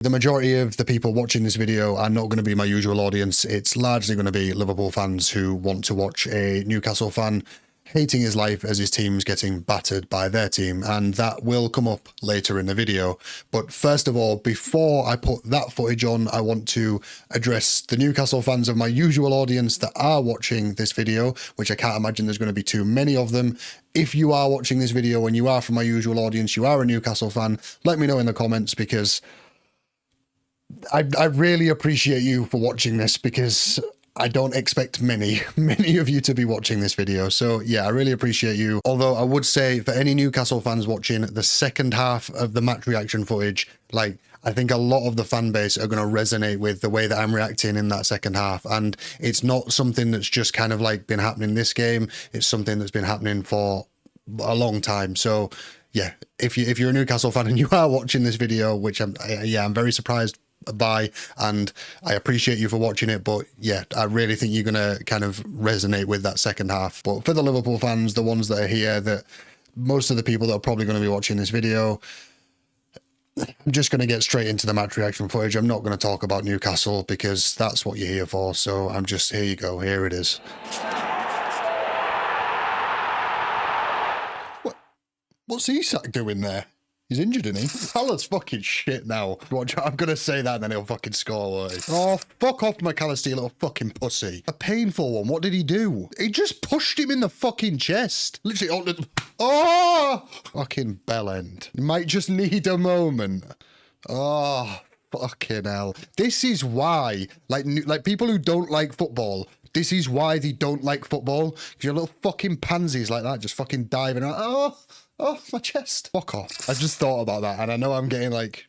The majority of the people watching this video are not going to be my usual audience. It's largely going to be Liverpool fans who want to watch a Newcastle fan hating his life as his team's getting battered by their team, and that will come up later in the video. But first of all, before I put that footage on, I want to address the Newcastle fans of my usual audience that are watching this video, which I can't imagine there's going to be too many of them. If you are watching this video and you are from my usual audience, you are a Newcastle fan, let me know in the comments, because I really appreciate you for watching this, because I don't expect many of you to be watching this video. So yeah, I really appreciate you. Although I would say for any Newcastle fans watching the second half of the match reaction footage, like, I think a lot of the fan base are going to resonate with the way that I'm reacting in that second half. And it's not something that's just kind of like been happening this game. It's something that's been happening for a long time. So yeah, if you're a Newcastle fan and you are watching this video, which I'm very surprised by, and I appreciate you for watching it, but yeah, I really think you're gonna kind of resonate with that second half. But for the Liverpool fans, the ones that are here, that most of the people that are probably going to be watching this video, I'm just going to get straight into the match reaction footage. I'm not going to talk about Newcastle because that's what you're here for. So I'm just, here you go, here it is. What's Isak doing there? He's injured, isn't he? Salah's fucking shit now. Watch, I'm going to say that and then he'll fucking score, won't he? Oh, fuck off, McAllister, you little fucking pussy. A painful one. What did he do? He just pushed him in the fucking chest. Literally. Oh! Fucking bellend. You might just need a moment. Oh, fucking hell. This is why, like people who don't like football, this is why they don't like football. Because you're little fucking pansies like that just fucking diving around. Oh, my chest. Fuck off. I just thought about that, and I know I'm getting like,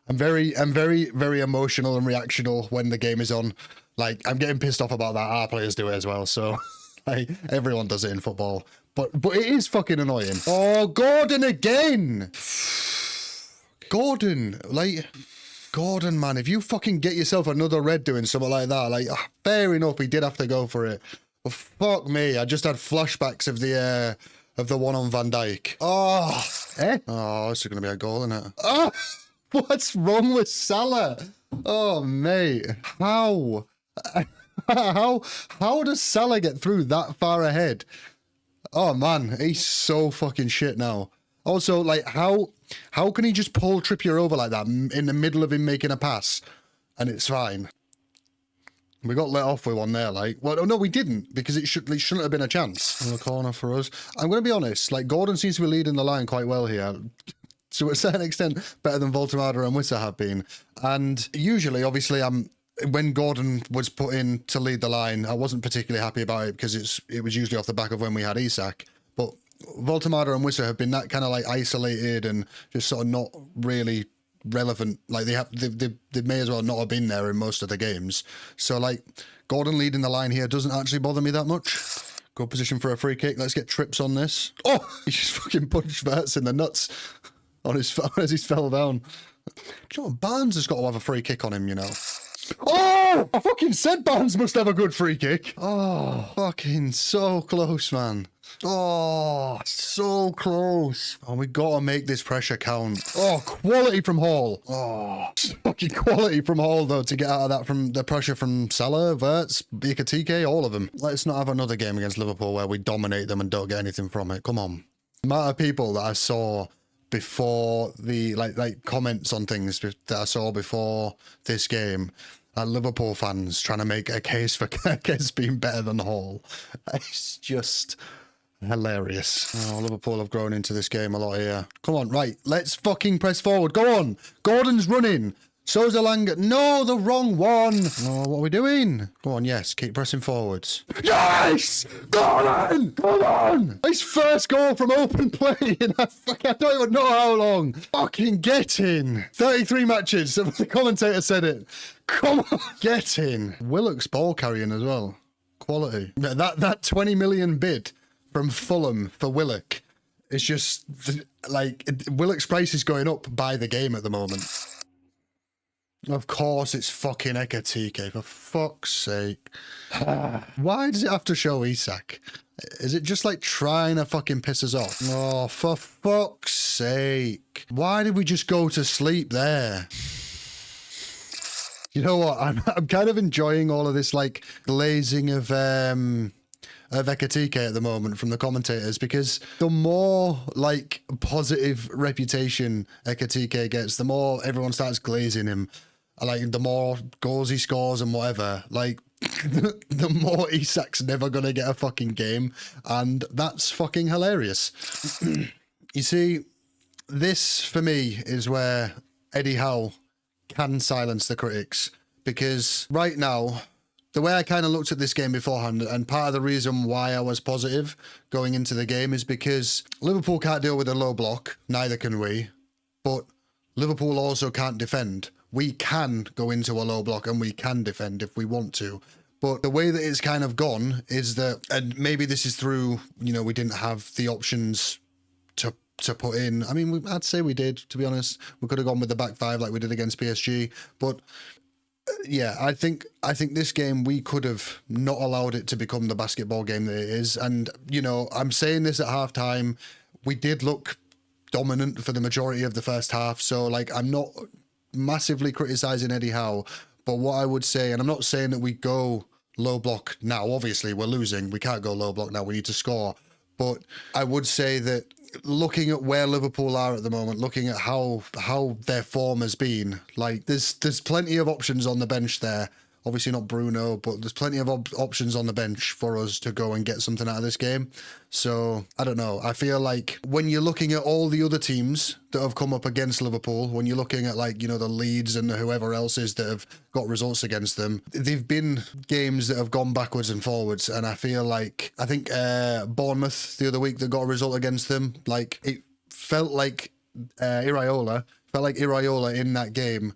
I'm very emotional and reactional when the game is on. Like, I'm getting pissed off about that. Our players do it as well, so like, everyone does it in football. But it is fucking annoying. Oh, Gordon again. Gordon, man, if you fucking get yourself another red doing something like that, like, fair enough, he did have to go for it. But fuck me, I just had flashbacks of the one on Van Dijk. Oh, oh, this is going to be a goal, isn't it? Oh, what's wrong with Salah? Oh, mate. How does Salah get through that far ahead? Oh, man, he's so fucking shit now. Also, like, how can he just pull Trippier over like that in the middle of him making a pass and it's fine? We got let off with one there, like. Well, no, we didn't, because it shouldn't have been a chance. In the corner for us. I'm going to be honest, like, Gordon seems to be leading the line quite well here. To a certain extent, better than Voltemada and Wissa have been. And usually, obviously, when Gordon was put in to lead the line, I wasn't particularly happy about it, because it was usually off the back of when we had Isak. But Voltemada and Wissa have been that kind of, like, isolated and just sort of not really relevant. Like, they may as well not have been there in most of the games. So, like, Gordon leading the line here doesn't actually bother me that much. Good position for a free kick. Let's get trips on this. Oh, he just fucking punched Verts in the nuts on his as he fell down. Do you know what? Barnes has got to have a free kick on him, you know. Oh, I fucking said Barnes must have a good free kick. Oh, fucking so close, man. Oh, so close. Oh, we got to make this pressure count. Oh, quality from Hall. Oh, fucking quality from Hall, though, to get out of that, from the pressure from Salah, Verts, Ekitiké, all of them. Let's not have another game against Liverpool where we dominate them and don't get anything from it. Come on. The amount of people that I saw before the, like comments on things that I saw before this game, Liverpool fans trying to make a case for Kirkes being better than Hall. It's just hilarious. Oh, Liverpool have grown into this game a lot here. Come on, right, let's fucking press forward. Go on. Gordon's running. So's Elanga. No, the wrong one. Oh, what are we doing? Go on, yes, keep pressing forwards. Yes! Gordon! Come on! His first goal from open play in I don't even know how long. Fucking get in. 33 matches. The commentator said it. Come on, get in. Willock's ball carrying as well. Quality. That 20 million bid from Fulham for Willock is just, like, Willock's price is going up by the game at the moment. Of course it's fucking Ekitiké, for fuck's sake. Why does it have to show Isak? Is it just like trying to fucking piss us off? Oh, for fuck's sake. Why did we just go to sleep there? You know what? I'm kind of enjoying all of this like glazing of Ekitiké at the moment from the commentators, because the more like positive reputation Ekitiké gets, the more everyone starts glazing him. Like the more goals he scores and whatever, like the more Isak's never gonna get a fucking game, and that's fucking hilarious. You see, this for me is where Eddie Howe can silence the critics, because right now, the way I kind of looked at this game beforehand, and part of the reason why I was positive going into the game is because Liverpool can't deal with a low block, neither can we, but Liverpool also can't defend. We can go into a low block and we can defend if we want to. But the way that it's kind of gone is that, and maybe this is through, you know, we didn't have the options to put in. I mean, I'd say we did, to be honest. We could have gone with the back five like we did against PSG. But yeah, I think this game we could have not allowed it to become the basketball game that it is. And, you know, I'm saying this at halftime. We did look dominant for the majority of the first half. So, like, I'm not massively criticizing Eddie Howe, but what I would say, and I'm not saying that we go low block now, obviously we're losing, we can't go low block now, we need to score, but I would say that looking at where Liverpool are at the moment, looking at how their form has been, like there's plenty of options on the bench there. Obviously not Bruno, but there's plenty of options on the bench for us to go and get something out of this game. So, I don't know. I feel like when you're looking at all the other teams that have come up against Liverpool, when you're looking at like, you know, the Leeds and whoever else is that have got results against them, they've been games that have gone backwards and forwards. And I feel like, I think Bournemouth the other week that got a result against them, like it felt like Iraola in that game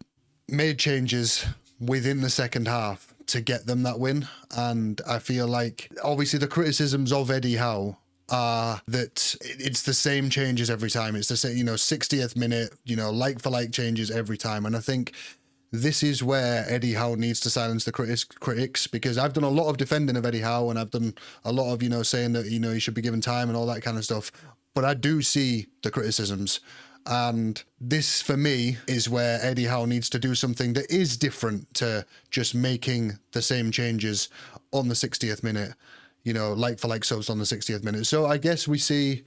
made changes within the second half to get them that win. And I feel like obviously the criticisms of Eddie Howe are that it's the same changes every time. It's the same, you know, 60th minute, you know, like for like changes every time. And I think this is where Eddie Howe needs to silence the critics, because I've done a lot of defending of Eddie Howe and I've done a lot of, you know, saying that, you know, he should be given time and all that kind of stuff. But I do see the criticisms. And this, for me, is where Eddie Howe needs to do something that is different to just making the same changes on the 60th minute, you know, like for like subs on the 60th minute. So I guess we see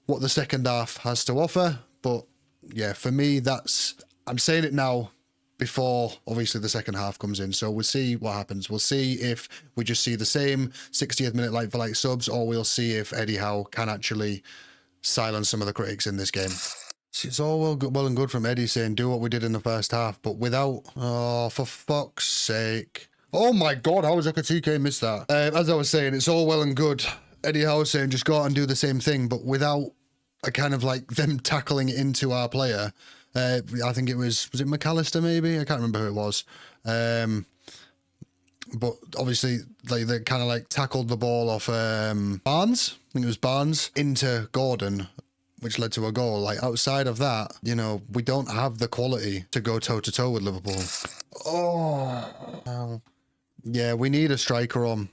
what the second half has to offer. But yeah, for me, I'm saying it now before obviously the second half comes in. So we'll see what happens. We'll see if we just see the same 60th minute like for like subs, or we'll see if Eddie Howe can actually silence some of the critics in this game. It's all well and good from Eddie saying do what we did in the first half, but without, oh, for fuck's sake. Oh my God, how was Ekitiké missed that? As I was saying, it's all well and good. Eddie Howe was saying just go out and do the same thing, but without a kind of like them tackling it into our player. I think it was it McAllister maybe? I can't remember who it was. But obviously like they kind of like tackled the ball off Barnes. I think it was Barnes into Gordon, which led to a goal. Like outside of that, you know, we don't have the quality to go toe to toe with Liverpool. Oh, yeah, we need a striker on.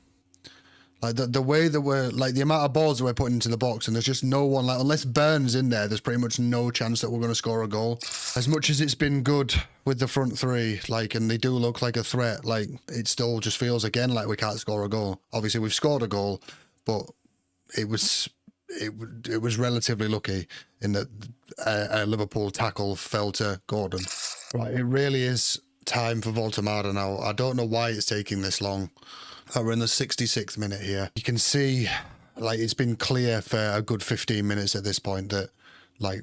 Like the way that we're like the amount of balls that we're putting into the box, and there's just no one, like unless Burns in there, there's pretty much no chance that we're going to score a goal. As much as it's been good with the front three, like, and they do look like a threat, like it still just feels again like we can't score a goal. Obviously we've scored a goal, but it was relatively lucky in that a Liverpool tackle fell to Gordon. Right, it really is time for Voltemada now. I don't know why it's taking this long. We're in the 66th minute here. You can see, like, it's been clear for a good 15 minutes at this point that, like,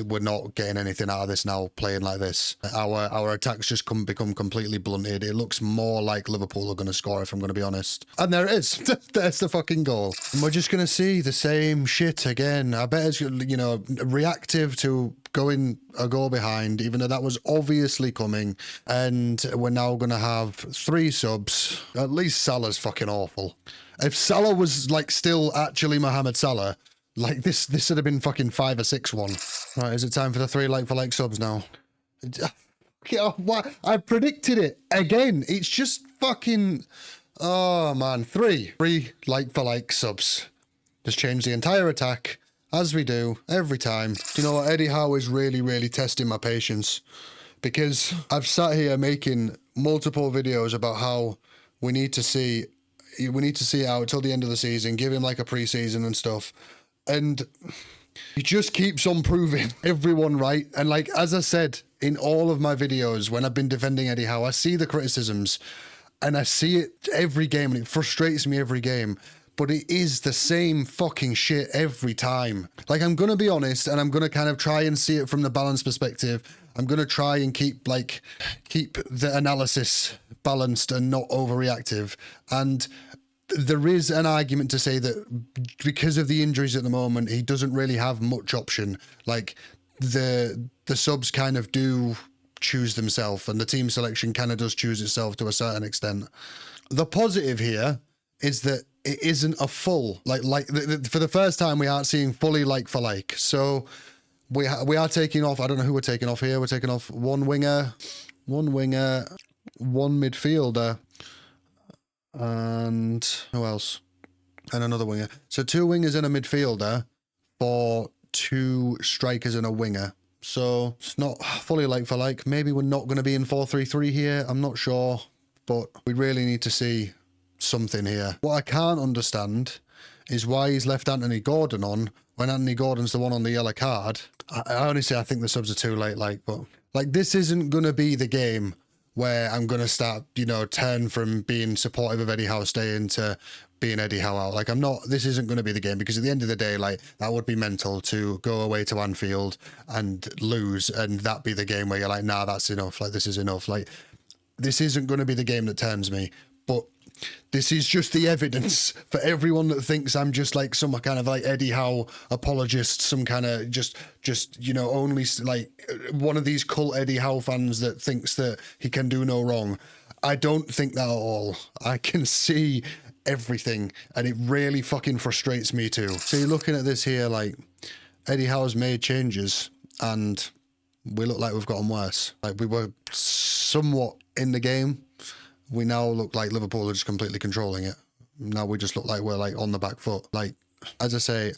we're not getting anything out of this now, playing like this. Our attacks just become completely blunted. It looks more like Liverpool are going to score, if I'm going to be honest. And there it is. There's the fucking goal. And we're just going to see the same shit again. I bet it's, you know, reactive to going a goal behind, even though that was obviously coming. And we're now going to have 3 subs. At least Salah's fucking awful. If Salah was, like, still actually Mohamed Salah, like, this would have been fucking 5 or 6-1. Right, is it time for the 3 like-for-like subs now? What? I predicted it again. It's just fucking... Oh, man. 3 like-for-like subs. Just change the entire attack, as we do every time. Do you know what? Eddie Howe is really, really testing my patience. Because I've sat here making multiple videos about how we need to see it out till the end of the season, give him like a pre-season and stuff. And he just keeps on proving everyone right. And like, as I said in all of my videos, when I've been defending Eddie Howe, I see the criticisms and I see it every game and it frustrates me every game. But it is the same fucking shit every time. Like, I'm going to be honest and I'm going to kind of try and see it from the balance perspective. I'm going to try and keep the analysis balanced and not overreactive. And there is an argument to say that because of the injuries at the moment, he doesn't really have much option. Like, the subs kind of do choose themselves and the team selection kind of does choose itself to a certain extent. The positive here is that it isn't a full, for the first time, we aren't seeing fully like for like. So we are taking off, I don't know who we're taking off here. We're taking off one winger, one midfielder, and who else? And another winger. So 2 wingers and a midfielder for 2 strikers and a winger. So it's not fully like for like. Maybe we're not going to be in 4-3-3 here. I'm not sure, but we really need to see something here. What I can't understand is why he's left Anthony Gordon on when Anthony Gordon's the one on the yellow card. I honestly, I think the subs are too late, but this isn't going to be the game where I'm going to start, turn from being supportive of Eddie Howe staying to being Eddie Howe out. Like, I'm not, this isn't going to be the game, because at the end of the day, that would be mental to go away to Anfield and lose and that be the game where you're like, nah, that's enough. This is enough. This isn't going to be the game that turns me. But this is just the evidence for everyone that thinks I'm just some kind of Eddie Howe apologist, some kind of just only one of these cult Eddie Howe fans that thinks that he can do no wrong. I don't think that at all. I can see everything and it really fucking frustrates me too. So you're looking at this here, Eddie Howe's made changes and we look like we've gotten worse. We were somewhat in the game. We now look like Liverpool are just completely controlling it. Now we just look like we're on the back foot. As I say,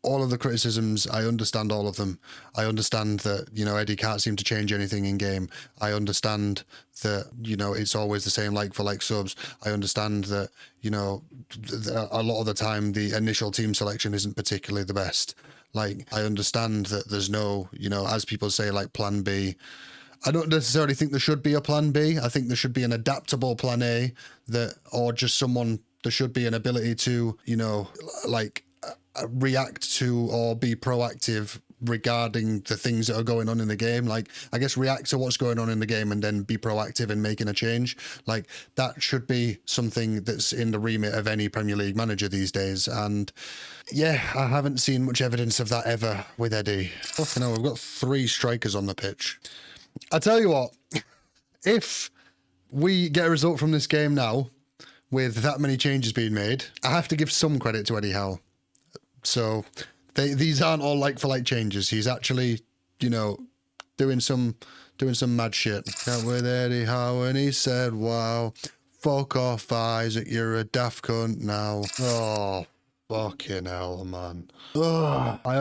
all of the criticisms, I understand all of them. I understand that, Eddie can't seem to change anything in game. I understand that, it's always the same for like subs. I understand that, a lot of the time the initial team selection isn't particularly the best. I understand that there's no, as people say, plan B. I don't necessarily think there should be a plan B. I think there should be an adaptable plan A there should be an ability to, react to or be proactive regarding the things that are going on in the game. I guess react to what's going on in the game and then be proactive in making a change. That should be something that's in the remit of any Premier League manager these days. And yeah, I haven't seen much evidence of that ever with Eddie. Fucking hell, we've got 3 strikers on the pitch. I tell you what, if we get a result from this game now with that many changes being made, I have to give some credit to Eddie Howe. So these aren't all like-for-like changes. He's actually, doing some mad shit. Got with Eddie Howe and he said, wow, fuck off, Isaac, you're a daft cunt now. Oh, fucking hell, man. Oh, I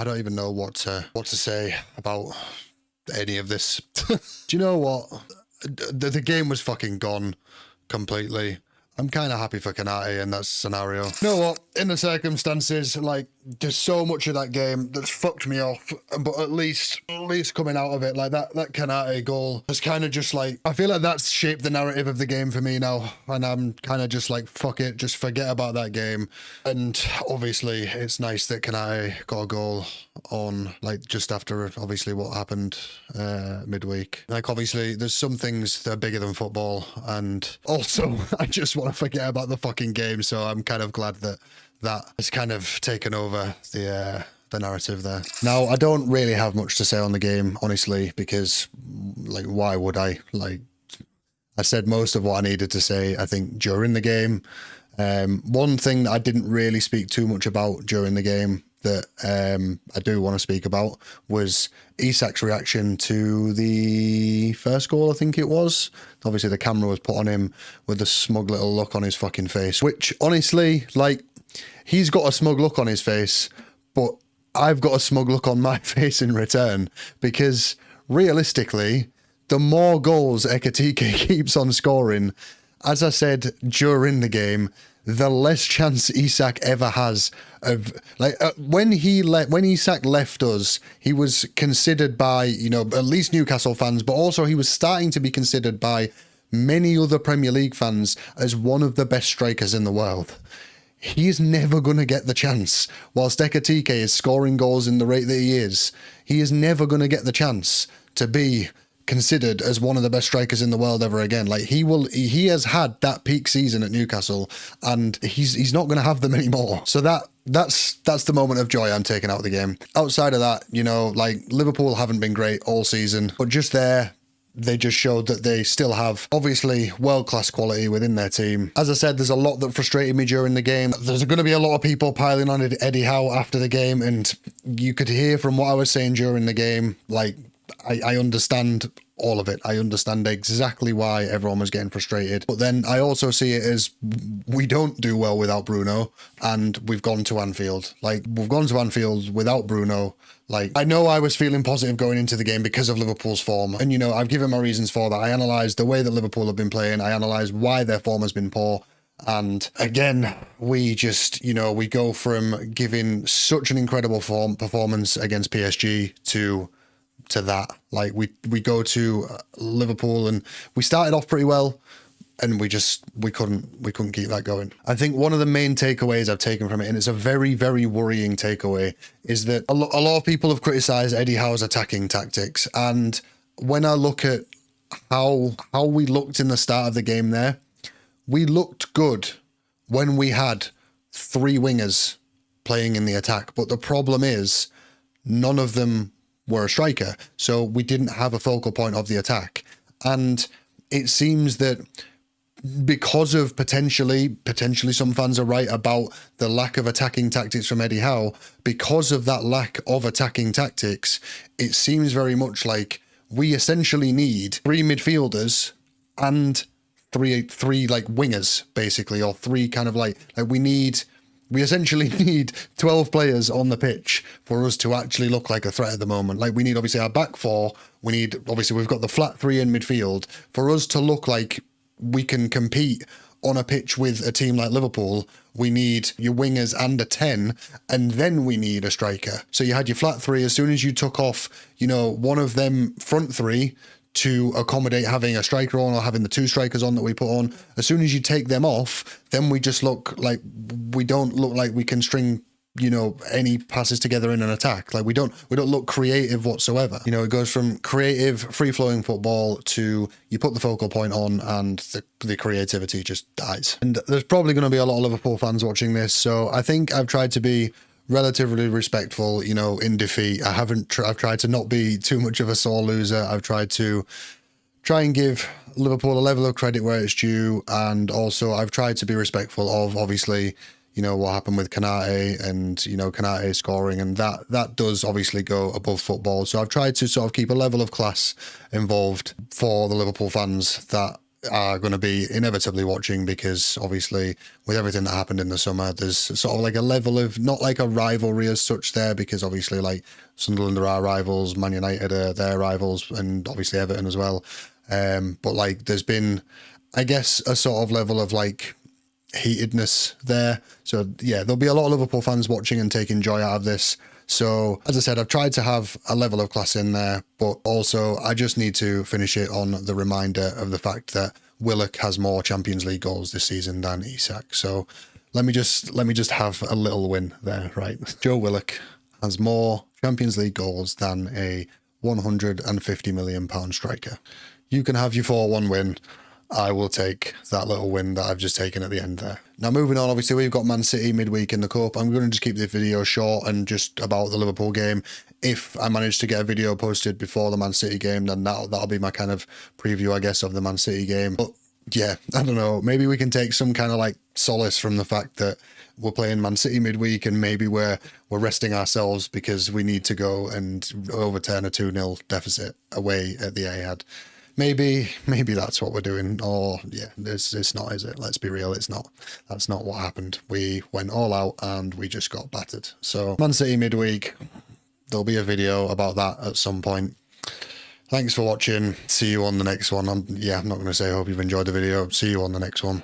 don't even know what to say about any of this. Do you know what? The game was fucking gone completely. I'm kind of happy for Konate in that scenario. You know what? In the circumstances, there's so much of that game that's fucked me off. But at least coming out of it, that Konate goal is kind of just I feel like that's shaped the narrative of the game for me now. And I'm kind of just fuck it, just forget about that game. And obviously, it's nice that Konate got a goal on, just after, obviously, what happened midweek. Obviously, there's some things that are bigger than football. And also, I just want to forget about the fucking game. So I'm kind of glad that has kind of taken over the narrative there. Now, I don't really have much to say on the game, honestly, because why would I? I said most of what I needed to say, I think, during the game. One thing that I didn't really speak too much about during the game that I do want to speak about was Isak's reaction to the first goal, I think it was. Obviously, the camera was put on him with a smug little look on his fucking face, which honestly, he's got a smug look on his face, but I've got a smug look on my face in return, because realistically, the more goals Ekitiké keeps on scoring, as I said during the game, the less chance Isak ever has of when Isak left us, he was considered by, you know, at least Newcastle fans, but also he was starting to be considered by many other Premier League fans as one of the best strikers in the world. He's never going to get the chance. Whilst Ekitiké is scoring goals in the rate that he is never going to get the chance to be considered as one of the best strikers in the world ever again. Like he has had that peak season at Newcastle, and he's not going to have them anymore. So that's the moment of joy I'm taking out of the game. Outside of that, you know, like Liverpool haven't been great all season, but just there, they just showed that they still have, obviously, world-class quality within their team. As I said, there's a lot that frustrated me during the game. There's going to be a lot of people piling on Eddie Howe after the game, and you could hear from what I was saying during the game, like, I understand all of it. I understand exactly why everyone was getting frustrated. But then I also see it as we don't do well without Bruno, and we've gone to Anfield. Like, we've gone to Anfield without Bruno. Like, I know I was feeling positive going into the game because of Liverpool's form. And, you know, I've given my reasons for that. I analysed the way that Liverpool have been playing. I analysed why their form has been poor. And again, we just, you know, we go from giving such an incredible performance against PSG to that. Like, we go to Liverpool and we started off pretty well, and we couldn't keep that going. I think one of the main takeaways I've taken from it, and it's a very, very worrying takeaway, is that a lot of people have criticised Eddie Howe's attacking tactics. And when I look at how we looked in the start of the game there, we looked good when we had three wingers playing in the attack. But the problem is none of them were a striker. So we didn't have a focal point of the attack. And it seems that because of potentially some fans are right about the lack of attacking tactics from Eddie Howe, because of that lack of attacking tactics, it seems very much like we essentially need three midfielders and three like wingers, basically, or three kind of like we essentially need 12 players on the pitch for us to actually look like a threat at the moment. Like, we need obviously our back four. We need, obviously, we've got the flat three in midfield. For us to look like we can compete on a pitch with a team like Liverpool, we need your wingers and a 10, and then we need a striker. So you had your flat three. As soon as you took off, you know, one of them front three to accommodate having a striker on or having the two strikers on that we put on, as soon as you take them off, then we just look like we don't look like we can string, you know, any passes together in an attack. Like, we don't look creative whatsoever. You know, it goes from creative, free-flowing football to you put the focal point on and the creativity just dies. And there's probably going to be a lot of Liverpool fans watching this, so I think I've tried to be relatively respectful, you know, in defeat. I've tried to not be too much of a sore loser. I've tried to and give Liverpool a level of credit where it's due, and also I've tried to be respectful of, obviously, you know, what happened with Konate and, you know, Konate scoring, and that does obviously go above football. So I've tried to sort of keep a level of class involved for the Liverpool fans that are going to be inevitably watching, because obviously with everything that happened in the summer, there's sort of like a level of, not like a rivalry as such there, because obviously like Sunderland are our rivals, Man United are their rivals, and obviously Everton as well. But like there's been, I guess, a sort of level of like heatedness there. So yeah, there'll be a lot of Liverpool fans watching and taking joy out of this. So, as I said, I've tried to have a level of class in there, but also I just need to finish it on the reminder of the fact that Willock has more Champions League goals this season than Isak. So let me just have a little win there, right? Joe Willock has more Champions League goals than a £150 million striker. You can have your 4-1 win. I will take that little win that I've just taken at the end there. Now, moving on, obviously, we've got Man City midweek in the Cup. I'm going to just keep this video short and just about the Liverpool game. If I manage to get a video posted before the Man City game, then that'll be my kind of preview, I guess, of the Man City game. But yeah, I don't know. Maybe we can take some kind of like solace from the fact that we're playing Man City midweek, and maybe we're resting ourselves because we need to go and overturn a 2-0 deficit away at the Etihad. Maybe that's what we're doing. Or yeah, it's not, is it? Let's be real, it's not. That's not what happened. We went all out and we just got battered. So Man City midweek, there'll be a video about that at some point. Thanks for watching. See you on the next one. I'm not going to say I hope you've enjoyed the video. See you on the next one.